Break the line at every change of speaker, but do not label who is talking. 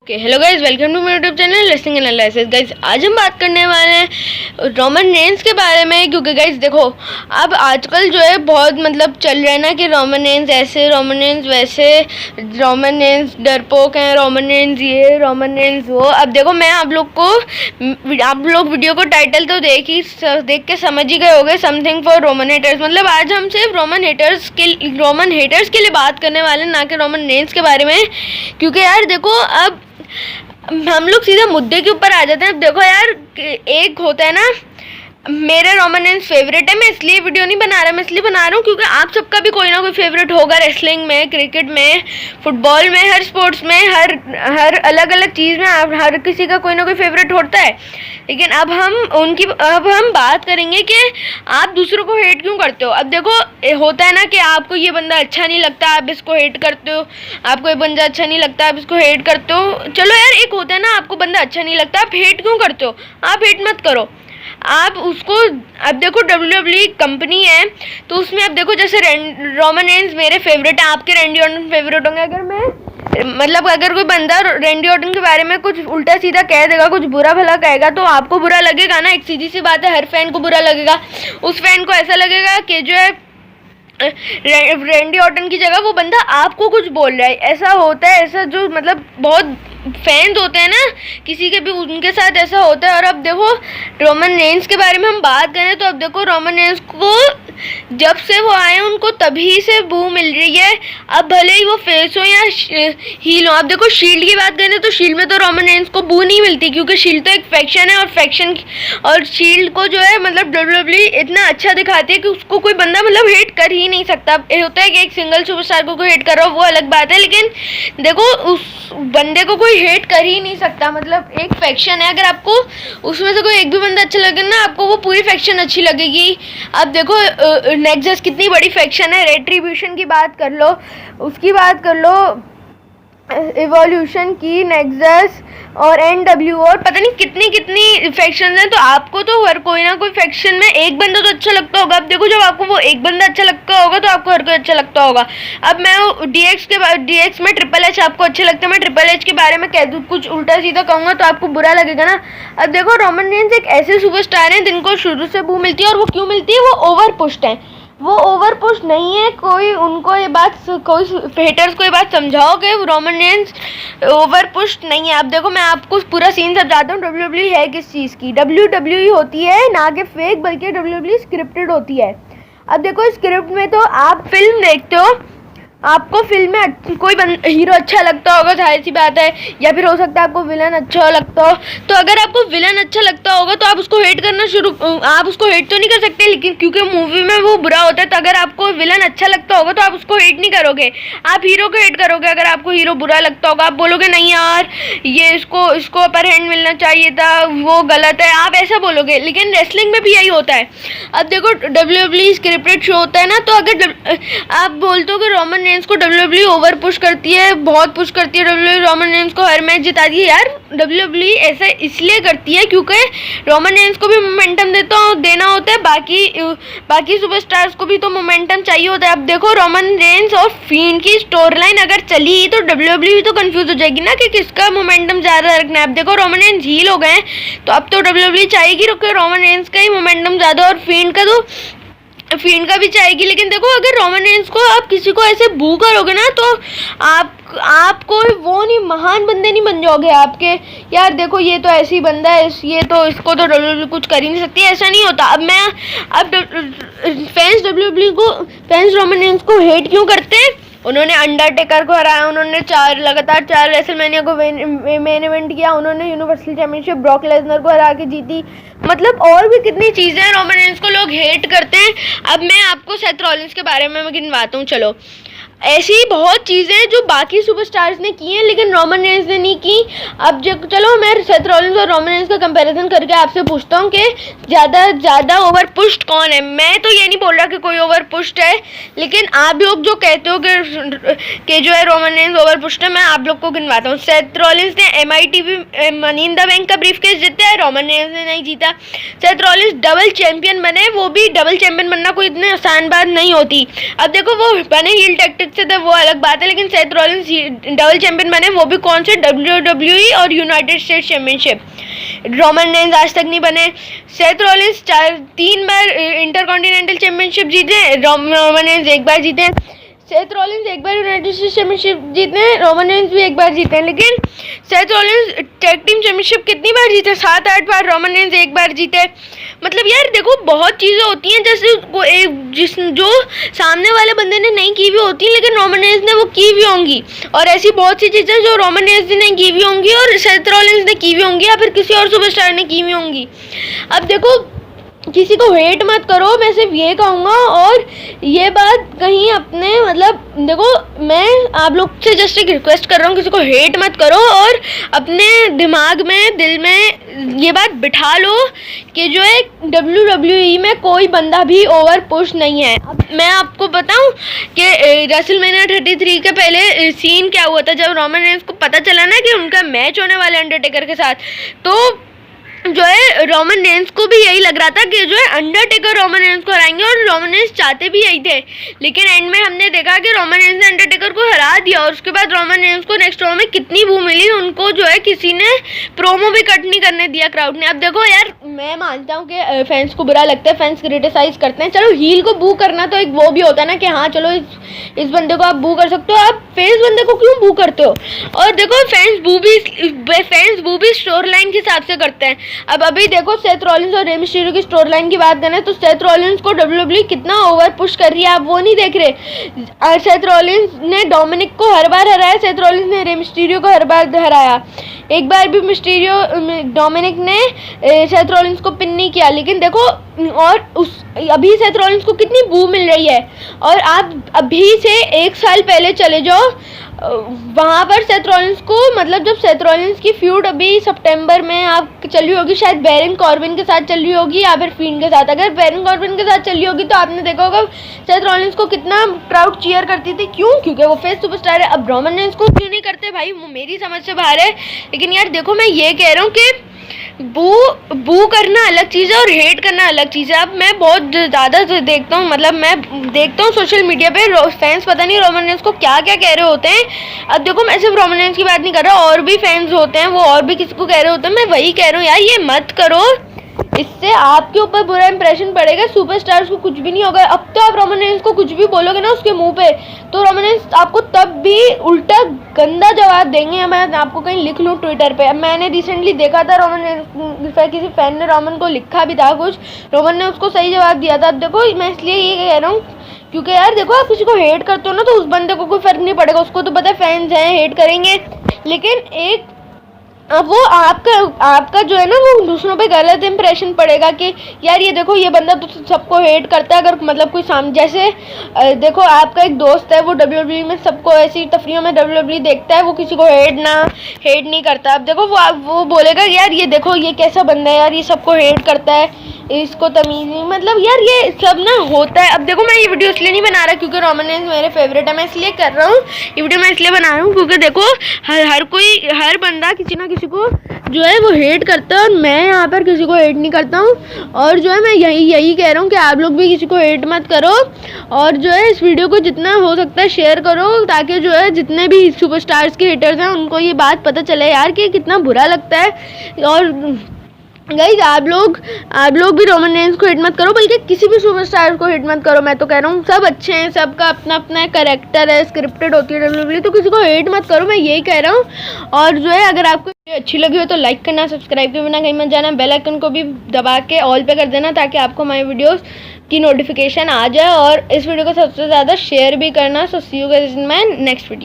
Hello guys, welcome to my YouTube channel wrestling analysis. Guys आज हम बात करने वाले हैं रोमन रेंस के बारे में, क्योंकि गाइज देखो अब आजकल जो है बहुत चल रहा है ना कि रोमन रेंस ऐसे, रोमन रेंस वैसे, रोमन रेंस डरपोक हैं, रोमन रेंस ये, रोमन रेंस वो। अब देखो मैं आप लोग वीडियो को टाइटल तो देख के समझ ही गए होंगे, समथिंग फॉर रोमन हेटर्स। आज हम सिर्फ रोमन हेटर्स के लिए बात करने वाले हैं, ना कि रोमन रेंस के बारे में। क्योंकि यार देखो अब हम लोग सीधा मुद्दे के ऊपर आ जाते हैं। अब देखो यार, एक होता है ना, मेरे रोमन रेंस फेवरेट है, मैं इसलिए वीडियो नहीं बना रहा, मैं इसलिए बना रहा हूँ क्योंकि आप सबका भी कोई ना कोई फेवरेट होगा, रेसलिंग में, क्रिकेट में, फुटबॉल में, हर स्पोर्ट्स में, हर अलग अलग चीज़ में हर किसी का कोई ना कोई फेवरेट होता है। लेकिन अब हम बात करेंगे कि आप दूसरों को हेट क्यों करते हो। अब देखो होता है ना कि आपको ये बंदा अच्छा नहीं लगता, आप इसको हेट करते हो, आपको ये बंदा अच्छा नहीं लगता, आप इसको हेट करते हो। चलो यार, एक होता है ना आपको बंदा अच्छा नहीं लगता, आप हेट क्यों करते हो, आप हेट मत करो, आप उसको। अब देखो WWE कंपनी है, तो उसमें अब देखो जैसे रोमन रेंस मेरे फेवरेट है, आपके रैंडी ऑर्टन फेवरेट होंगे। अगर कोई बंदा रैंडी ऑर्टन के बारे में कुछ उल्टा सीधा कह देगा, कुछ बुरा भला कहेगा, तो आपको बुरा लगेगा ना, एक सीधी सी बात है, हर फैन को बुरा लगेगा। उस फैन को ऐसा लगेगा कि जो है रैंडी ऑर्टन की जगह वो बंदा आपको कुछ बोल रहा है। ऐसा होता है, ऐसा जो बहुत फैंस होते हैं ना किसी के भी, उनके साथ ऐसा होता है। और अब देखो रोमन रेंस के बारे में हम बात करें तो अब देखो रोमन रेंस को जब से वो आए उनको तभी से बू मिल रही है। अब भले ही वो फेस हो या हील हो। अब देखो शील्ड की बात करें तो शील्ड में तो रोमन रेंस को बू नहीं मिलती, क्योंकि शील्ड तो एक फैक्शन है, और शील्ड को जो है WWE इतना अच्छा दिखाती है कि उसको कोई बंदा हेट कर ही नहीं सकता। होता है कि एक सिंगल सुपरस्टार को कोई हेट कर रहा हो, वो अलग बात है, लेकिन देखो उस बंदे को कोई हेट कर ही नहीं सकता। एक फैक्शन है, अगर आपको उसमें से कोई एक भी बंदा अच्छा लगे ना, आपको वो पूरी फैक्शन अच्छी लगेगी। अब देखो नेक्सस कितनी बड़ी फैक्शन है, रेट्रीब्यूशन की बात कर लो, उसकी बात कर लो, इवोल्यूशन की, नेक्सस और NWO, और पता नहीं कितनी फैक्शन हैं। तो आपको तो हर कोई ना कोई फैक्शन में एक बंदा तो अच्छा लगता होगा। अब देखो जब आपको वो एक बंदा अच्छा लगता होगा तो आपको हर कोई अच्छा लगता होगा। अब मैं DX में ट्रिपल एच आपको अच्छे लगते हैं, मैं ट्रिपल एच के बारे में कह दूँ कुछ उल्टा सीधा कहूँगा तो आपको बुरा लगेगा ना। अब देखो रोमन रेंस एक ऐसे सुपरस्टार हैं जिनको शुरू से बू मिलती है, और वो क्यों मिलती है, वो ओवर पुश्ड है, वो ओवर पुश नहीं है। कोई हेटर्स को ये बात समझाओ कि रोमन रेंस ओवर पुश नहीं है। अब देखो मैं आपको पूरा सीन समझाता हूँ। WWE है किस चीज़ की, WWE होती है ना कि फेक, बल्कि WWE स्क्रिप्टेड होती है। अब देखो स्क्रिप्ट में तो आप फिल्म देखते हो, आपको फिल्म में कोई हीरो अच्छा लगता होगा, जाहिर सी बात है, या फिर हो सकता है आपको विलन अच्छा लगता हो। तो अगर आपको विलन अच्छा लगता होगा तो आप उसको हेट आप उसको हेट तो नहीं कर सकते, लेकिन क्योंकि मूवी में वो बुरा होता है, तो अगर आपको विलन अच्छा लगता होगा तो आप उसको हेट नहीं करोगे, आप हीरो को हेट करोगे। अगर आपको हीरो बुरा लगता होगा, आप बोलोगे नहीं यार ये इसको अपर हैंड मिलना चाहिए था, वो गलत है, आप ऐसा बोलोगे। लेकिन रेसलिंग में भी यही होता है। अब देखो WWE स्क्रिप्टेड शो होता है ना, तो अगर आप बोलते हो कि रोमन रेंस को WWE ओवर पुश करती है, बहुत पुश करती है, WWE रोमन रेंस को हर मैच जिता दी है, यार WWE ऐसा इसलिए करती है क्योंकि रोमन रेंस को भी मोमेंटम देना होता है, बाकी सुपरस्टार्स को भी तो मोमेंटम चाहिए होता है। अब देखो रोमन रेंस और फीन की स्टोरी लाइन अगर चली तो WWE भी तो कंफ्यूज हो जाएगी ना कि किसका मोमेंटम ज़्यादा रखना है। अब देखो रोमन रेंस हील हो गए, तो अब तो WWE चाहेगी रोमन रेंस का ही मोमेंटम ज़्यादा, और फीन का भी चाहेगी। लेकिन देखो अगर रोमन रेंस को आप किसी को ऐसे बू करोगे ना, तो आपको वो नहीं, महान बंदे नहीं बन जाओगे आपके, यार देखो ये तो ऐसी बंदा है, ये तो इसको तो WWE कुछ कर ही नहीं सकती, ऐसा नहीं होता। अब फैंस रोमन रेंस को हेट क्यों करते हैं। उन्होंने अंडरटेकर को हराया, उन्होंने लगातार 4 रेसलमेनिया को मेन इवेंट किया, उन्होंने यूनिवर्सल चैंपियनशिप ब्रॉक लेसनर को हरा के जीती, और भी कितनी चीज़ें हैं। रोमन रेंस को लोग हेट करते हैं। अब मैं आपको सेथ रॉलिंस के बारे में गिनवाता हूँ। चलो ऐसी बहुत चीज़ें हैं जो बाकी सुपरस्टार्स ने की हैं, लेकिन रोमन रेंस ने नहीं की। अब चलो मैं सेथ रॉलिंस और रोमन रेंस का कंपैरिजन करके आपसे पूछता हूँ कि ज़्यादा ओवर पुश्ड कौन है। मैं तो ये नहीं बोल रहा कि कोई ओवर पुश्ड है, लेकिन आप लोग जो कहते हो कि जो है रोमन रेंस ओवर पुश्ड है, मैं आप लोग को गिनवाता हूँ। सेथ रॉलिंस ने MITV money in the bank का ब्रीफकेस जीता है, रोमन रेंस ने नहीं जीता। सेथ रॉलिंस डबल चैंपियन बने, वो भी डबल चैंपियन बनना कोई इतनी आसान बात नहीं होती। अब देखो वो बने हील टैक्टिक्स से थे वो अलग बात है, लेकिन सेथ रॉलिंस डबल चैंपियन बने, वो भी कौन से, WWE और United states championship. Roman Reigns आज तक नहीं बने। सेथ रॉलिंस 3 बार इंटरकॉन्टिनेंटल चैंपियनशिप जीते, रोमन रेंज 1 बार जीते। सेथ रॉलिंस 1 बार यूनाइटेड स्टेट्स चैंपियनशिप जीते हैं, रोमन रेंज भी 1 बार जीते हैं। लेकिन Seth Rollins tag team championship कितनी बार जीते, 7-8 बार। रोमन रेंज 1 बार जीते। मतलब यार देखो बहुत चीज़ें होती हैं जैसे जो सामने वाले बंदे ने नहीं की भी होती, लेकिन रोमन रेंज ने वो की भी होंगी। और ऐसी बहुत सी चीज़ें जो रोमन रेंज ने की भी होंगी और सेथ रॉलिंस ने की भी होंगी, या फिर किसी और सुपरस्टार ने की भी होंगी। अब देखो किसी को हेट मत करो, मैं सिर्फ ये कहूँगा। और ये बात कहीं अपने मतलब देखो, मैं आप लोग से जस्ट एक रिक्वेस्ट कर रहा हूँ, किसी को हेट मत करो और अपने दिमाग में, दिल में ये बात बिठा लो कि जो है WWE में कोई बंदा भी ओवर पुश नहीं है। अब मैं आपको बताऊं कि रेसलमेनिया 33 के पहले सीन क्या हुआ था, जब रोमन रेंज को पता चला ना कि उनका मैच होने वाला है अंडरटेकर के साथ, तो जो है रोमन रेंज को भी यही लग रहा था कि जो है अंडरटेकर रोमन रेंज को हराएंगे, और रोमन रेंज चाहते भी यही थे। लेकिन एंड में हमने देखा कि रोमन रेंज ने अंडरटेकर को हरा दिया, और उसके बाद रोमन रेंज को नेक्स्ट रॉ में कितनी बू मिली, उनको जो है किसी ने प्रोमो भी कट नहीं करने दिया क्राउड ने। अब देखो यार, मैं मानता हूँ कि फैंस को बुरा लगता है, फैंस क्रिटिसाइज करते हैं, चलो हील को बू करना तो एक वो भी होता है ना कि हाँ चलो इस बंदे को आप बू कर सकते हो, आप फेस बंदे को क्यों बू करते हो। और देखो फैंस बू भी स्टोरी लाइन के हिसाब से करते हैं। अब अभी देखो सेथ रॉलिंस और रे मिस्टीरियो की स्टोरी लाइन की बात करें तो सेथ रॉलिंस को WWE कितना ओवर पुश कर रही है, आप वो नहीं देख रहे। सेथ रॉलिंस ने डोमिनिक को हर बार हराया, सेथ रॉलिंस ने रे मिस्टीरियो को हर बार हराया। एक बार भी डोमिनिक ने सेथ रॉलिंस को पिन नहीं किया। लेकिन देखो और अभी सेथ रॉलिंस को कितनी बू मिल रही है। और आप अभी से 1 साल पहले चले जाओ, वहाँ पर सेथ रॉलिंस को, मतलब जब सेथ रॉलिंस की फ्यूड अभी सितंबर में आप चल रही होगी, शायद बैरन कॉर्बिन के साथ चल रही होगी या फिर फीन के साथ। अगर बैरन कॉर्बिन के साथ चल रही होगी तो आपने देखा होगा सेथ रॉलिंस को कितना क्राउड चीयर करती थी, क्यों? क्योंकि वो फेस सुपरस्टार है। अब रोमन रेंज को क्यों नहीं करते भाई, वो मेरी समझ से बाहर है। लेकिन यार देखो, मैं ये कह रहा हूँ कि बू करना अलग चीज़ है और हेट करना अलग चीज़ है। अब मैं बहुत ज़्यादा देखता हूँ, मतलब मैं देखता हूँ सोशल मीडिया पे फैंस पता नहीं रोमन रेंज को क्या क्या कह रहे होते हैं। अब देखो मैं सिर्फ रोमन रेंज की बात नहीं कर रहा, और भी फैंस होते हैं, वो और भी किसी को कह रहे होते हैं। मैं वही कह रहा हूँ यार, ये मत करो, इससे आपके ऊपर बुरा इंप्रेशन पड़ेगा, सुपरस्टार्स को कुछ भी नहीं होगा। अब तो आप रोमन रेंज को कुछ भी बोलोगे ना उसके मुंह पे, तो रोमन रेंज आपको तब भी उल्टा गंदा जवाब देंगे। मैं आपको कहीं लिख लूँ ट्विटर पे। अब मैंने रिसेंटली देखा था, रोमन रेंज किसी फैन ने रोमन को लिखा भी था कुछ, रोमन ने उसको सही जवाब दिया था। अब देखो मैं इसलिए ये कह रहा हूँ क्योंकि यार देखो, आप किसी को हेट करते हो ना तो उस बंदे को कोई फर्क नहीं पड़ेगा, उसको तो पता है फैंस हैं, हेट करेंगे। लेकिन एक अब वो आपका जो है ना, वो दूसरों पे गलत इंप्रेशन पड़ेगा कि यार ये देखो ये बंदा तो सबको हेट करता है। अगर मतलब कोई जैसे देखो आपका एक दोस्त है, वो WWE में सबको ऐसी तफरीहों में WWE देखता है, वो किसी को हेट नहीं करता। अब देखो वो बोलेगा यार ये देखो ये कैसा बंदा है यार, ये सबको हेट करता है, इसको तमीज़ नहीं। मतलब यार ये सब ना होता है। अब देखो मैं ये वीडियो इसलिए नहीं बना रहा क्योंकि रोमन रेंज मेरे फेवरेट है, मैं इसलिए कर रहा हूँ ये वीडियो, मैं इसलिए बना रहा हूँ क्योंकि देखो हर बंदा किसी ना किसी को जो है वो हेट करता है, और मैं यहाँ पर किसी को हेट नहीं करता हूँ। और जो है मैं यही कह रहा हूँ कि आप लोग भी किसी को हेट मत करो, और जो है इस वीडियो को जितना हो सकता है शेयर करो, ताकि जो है जितने भी सुपरस्टार्स के हेटर्स हैं उनको ये बात पता चले यार कि कितना बुरा लगता है। और गाइज आप लोग भी रोमन रेंज को हिट मत करो, बल्कि किसी भी सुपरस्टार को हिट मत करो। मैं तो कह रहा हूँ सब अच्छे हैं, सबका अपना अपना कैरेक्टर है, स्क्रिप्टेड होती है WWE, तो किसी को हेट मत करो, मैं यही कह रहा हूँ। और जो है अगर आपको अच्छी लगी हो तो लाइक करना, सब्सक्राइब के बिना कहीं मत जाना, बेल आइकन को भी दबा के ऑल पे कर देना ताकि आपको हमारी वीडियोस की नोटिफिकेशन आ जाए, और इस वीडियो को सबसे ज़्यादा शेयर भी करना। So see you guys in my next video.